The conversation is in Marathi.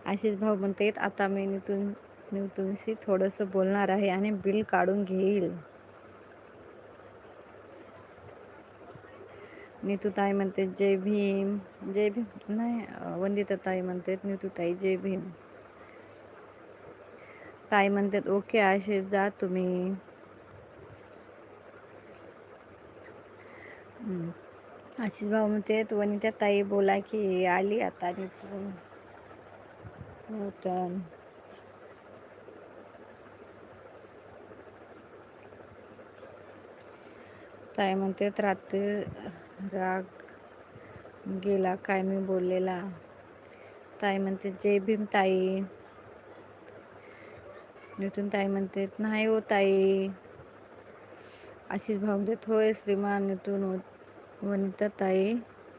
आशिष भाऊ म्हणतात आता मी नितूनशी थोडंसं बोलणार आहे आणि बिल काढून घेईल. नीतूताई म्हणते जय भीम. जय भीम नाही, वंदिताताई म्हणतात नीतूताई जय भीम. ताई म्हणतात ओके आशिष जा तुम्ही. आशिष भाऊ म्हणतात वनिता ताई बोला की आली आता नूतन. ताई म्हणतात रात्री राग गेला काय मी बोललेला. ताई म्हणते जय भीम ताई. नितून ताई म्हणते नाही हो ताई. आशिष भाऊ म्हणतात होय श्रीमान. नितून वनिता ताई